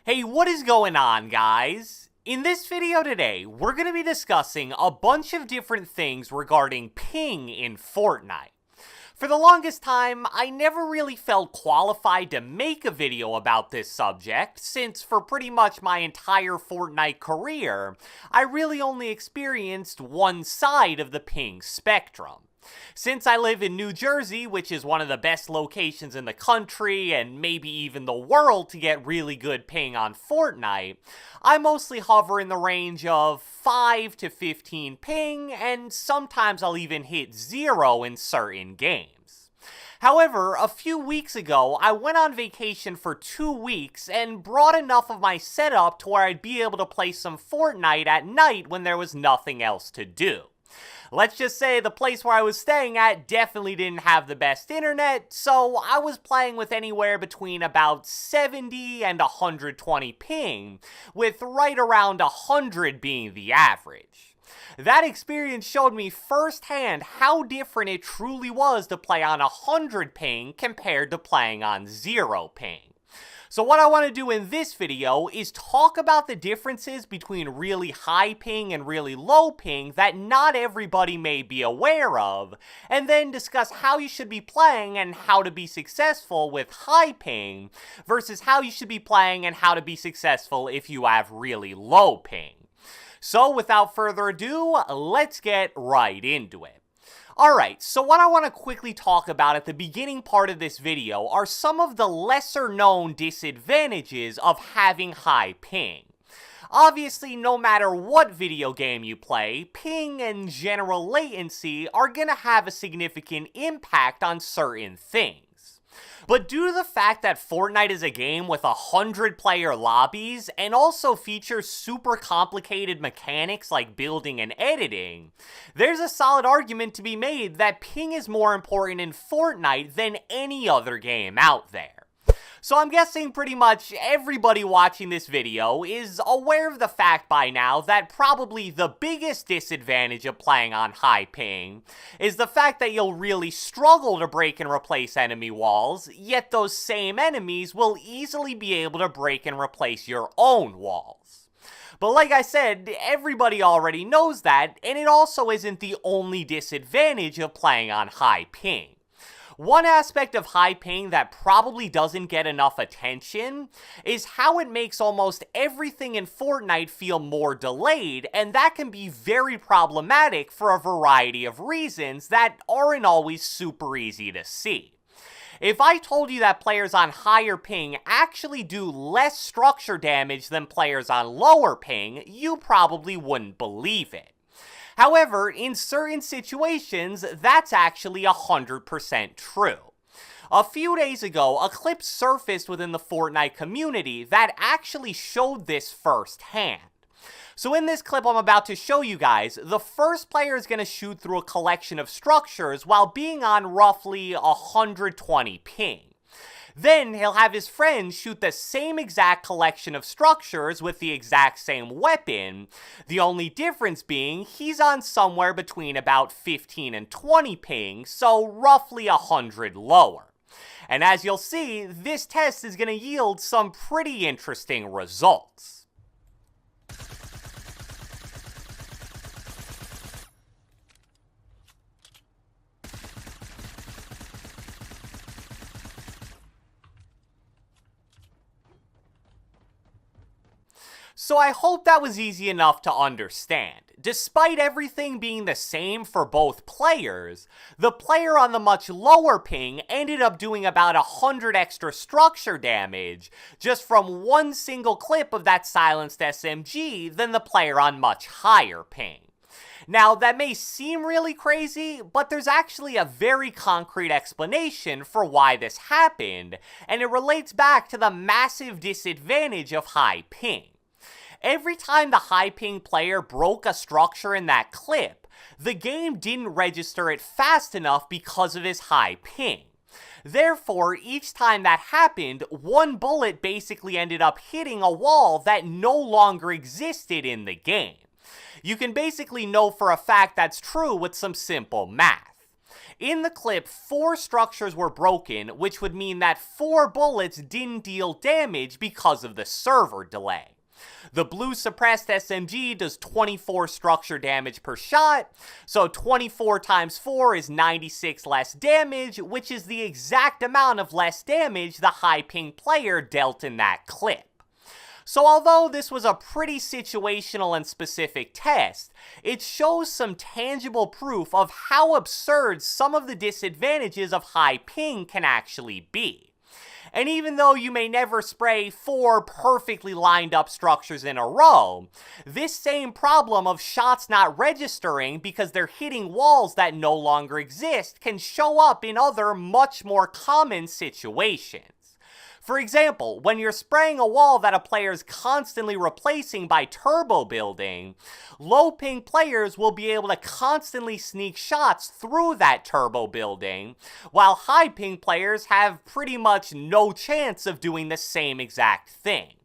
Hey, what is going on, guys? In this video today, we're going to be discussing a bunch of different things regarding ping in Fortnite. For the longest time, I never really felt qualified to make a video about this subject, since for pretty much my entire Fortnite career, I really only experienced one side of the ping spectrum. Since I live in New Jersey, which is one of the best locations in the country and maybe even the world to get really good ping on Fortnite, I mostly hover in the range of 5 to 15 ping, and sometimes I'll even hit 0 in certain games. However, a few weeks ago, I went on vacation for 2 weeks and brought enough of my setup to where I'd be able to play some Fortnite at night when there was nothing else to do. Let's just say the place where I was staying at definitely didn't have the best internet, so I was playing with anywhere between about 70 and 120 ping, with right around 100 being the average. That experience showed me firsthand how different it truly was to play on 100 ping compared to playing on 0 ping. So what I want to do in this video is talk about the differences between really high ping and really low ping that not everybody may be aware of, and then discuss how you should be playing and how to be successful with high ping versus how you should be playing and how to be successful if you have really low ping. So without further ado, let's get right into it. Alright, so what I want to quickly talk about at the beginning part of this video are some of the lesser known disadvantages of having high ping. Obviously, no matter what video game you play, ping and general latency are going to have a significant impact on certain things. But due to the fact that Fortnite is a game with 100-player lobbies and also features super complicated mechanics like building and editing, there's a solid argument to be made that ping is more important in Fortnite than any other game out there. So I'm guessing pretty much everybody watching this video is aware of the fact by now that probably the biggest disadvantage of playing on high ping is the fact that you'll really struggle to break and replace enemy walls, yet those same enemies will easily be able to break and replace your own walls. But like I said, everybody already knows that, and it also isn't the only disadvantage of playing on high ping. One aspect of high ping that probably doesn't get enough attention is how it makes almost everything in Fortnite feel more delayed, and that can be very problematic for a variety of reasons that aren't always super easy to see. If I told you that players on higher ping actually do less structure damage than players on lower ping, you probably wouldn't believe it. However, in certain situations, that's actually 100% true. A few days ago, a clip surfaced within the Fortnite community that actually showed this firsthand. So in this clip I'm about to show you guys, the first player is going to shoot through a collection of structures while being on roughly 120 ping. Then he'll have his friends shoot the same exact collection of structures with the exact same weapon, the only difference being he's on somewhere between about 15 and 20 ping, so roughly 100 lower. And as you'll see, this test is going to yield some pretty interesting results. So I hope that was easy enough to understand. Despite everything being the same for both players, the player on the much lower ping ended up doing about 100 extra structure damage just from one single clip of that silenced SMG than the player on much higher ping. Now, that may seem really crazy, but there's actually a very concrete explanation for why this happened, and it relates back to the massive disadvantage of high ping. Every time the high ping player broke a structure in that clip, the game didn't register it fast enough because of his high ping. Therefore, each time that happened, one bullet basically ended up hitting a wall that no longer existed in the game. You can basically know for a fact that's true with some simple math. In the clip, 4 structures were broken, which would mean that 4 bullets didn't deal damage because of the server delay. The blue suppressed SMG does 24 structure damage per shot, so 24 times 4 is 96 less damage, which is the exact amount of less damage the high ping player dealt in that clip. So although this was a pretty situational and specific test, it shows some tangible proof of how absurd some of the disadvantages of high ping can actually be. And even though you may never spray 4 perfectly lined up structures in a row, this same problem of shots not registering because they're hitting walls that no longer exist can show up in other much more common situations. For example, when you're spraying a wall that a player is constantly replacing by turbo building, low ping players will be able to constantly sneak shots through that turbo building, while high ping players have pretty much no chance of doing the same exact thing.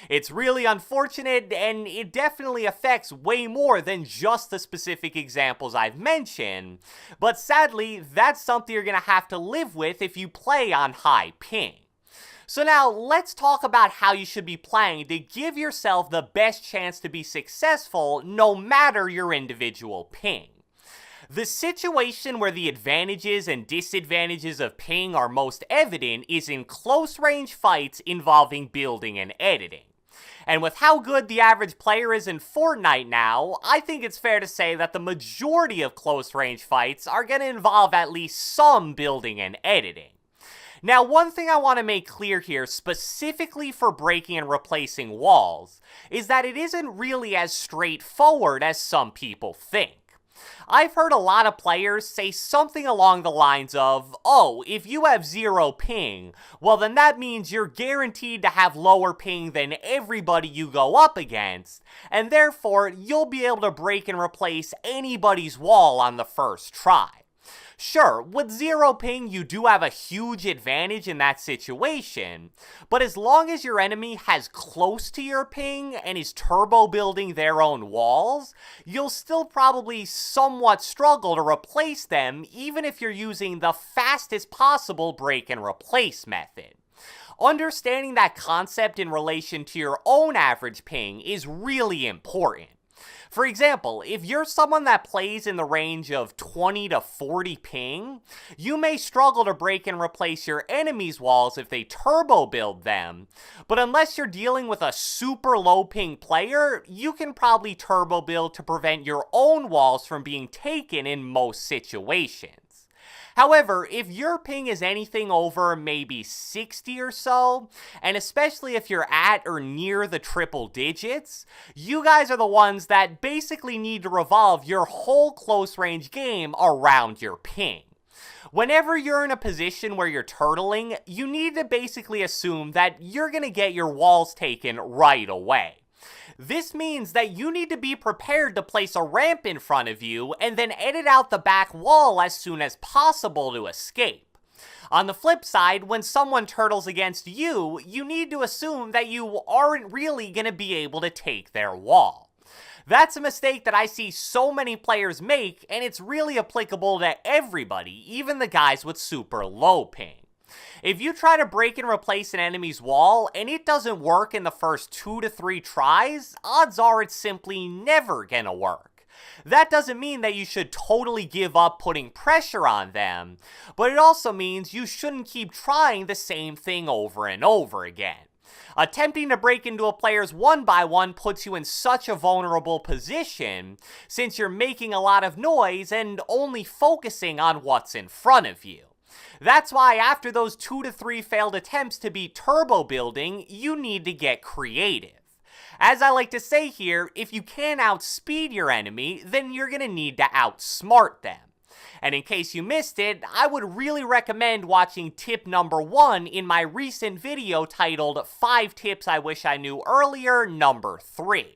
It's really unfortunate, and it definitely affects way more than just the specific examples I've mentioned, but sadly, that's something you're gonna have to live with if you play on high ping. So now, let's talk about how you should be playing to give yourself the best chance to be successful no matter your individual ping. The situation where the advantages and disadvantages of ping are most evident is in close range fights involving building and editing. And with how good the average player is in Fortnite now, I think it's fair to say that the majority of close range fights are going to involve at least some building and editing. Now, one thing I want to make clear here, specifically for breaking and replacing walls, is that it isn't really as straightforward as some people think. I've heard a lot of players say something along the lines of, oh, if you have 0 ping, well then that means you're guaranteed to have lower ping than everybody you go up against, and therefore you'll be able to break and replace anybody's wall on the first try. Sure, with 0 ping you do have a huge advantage in that situation, but as long as your enemy has close to your ping and is turbo building their own walls, you'll still probably somewhat struggle to replace them even if you're using the fastest possible break and replace method. Understanding that concept in relation to your own average ping is really important. For example, if you're someone that plays in the range of 20 to 40 ping, you may struggle to break and replace your enemy's walls if they turbo build them, but unless you're dealing with a super low ping player, you can probably turbo build to prevent your own walls from being taken in most situations. However, if your ping is anything over maybe 60 or so, and especially if you're at or near the triple digits, you guys are the ones that basically need to revolve your whole close range game around your ping. Whenever you're in a position where you're turtling, you need to basically assume that you're going to get your walls taken right away. This means that you need to be prepared to place a ramp in front of you and then edit out the back wall as soon as possible to escape. On the flip side, when someone turtles against you, you need to assume that you aren't really going to be able to take their wall. That's a mistake that I see so many players make, and it's really applicable to everybody, even the guys with super low ping. If you try to break and replace an enemy's wall and it doesn't work in the first 2 to 3 tries, odds are it's simply never gonna work. That doesn't mean that you should totally give up putting pressure on them, but it also means you shouldn't keep trying the same thing over and over again. Attempting to break into a player's 1x1 puts you in such a vulnerable position, since you're making a lot of noise and only focusing on what's in front of you. That's why after those 2 to 3 failed attempts to beat turbo building, you need to get creative. As I like to say here, if you can't outspeed your enemy, then you're going to need to outsmart them. And in case you missed it, I would really recommend watching tip number 1 in my recent video titled 5 Tips I Wish I Knew Earlier, number 3.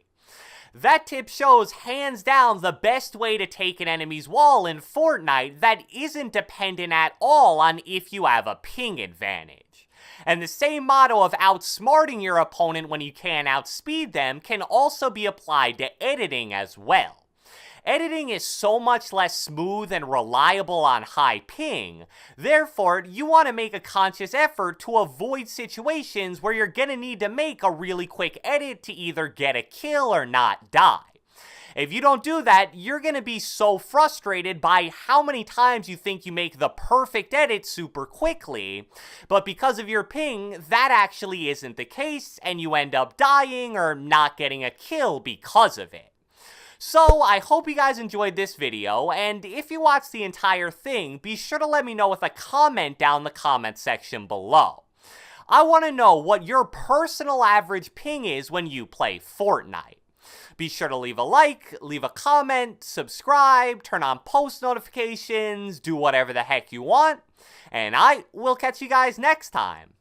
That tip shows hands down the best way to take an enemy's wall in Fortnite that isn't dependent at all on if you have a ping advantage. And the same motto of outsmarting your opponent when you can't outspeed them can also be applied to editing as well. Editing is so much less smooth and reliable on high ping, therefore you want to make a conscious effort to avoid situations where you're gonna need to make a really quick edit to either get a kill or not die. If you don't do that, you're going to be so frustrated by how many times you think you make the perfect edit super quickly, but because of your ping, that actually isn't the case, and you end up dying or not getting a kill because of it. So, I hope you guys enjoyed this video, and if you watched the entire thing, be sure to let me know with a comment down the comment section below. I want to know what your personal average ping is when you play Fortnite. Be sure to leave a like, leave a comment, subscribe, turn on post notifications, do whatever the heck you want, and I will catch you guys next time.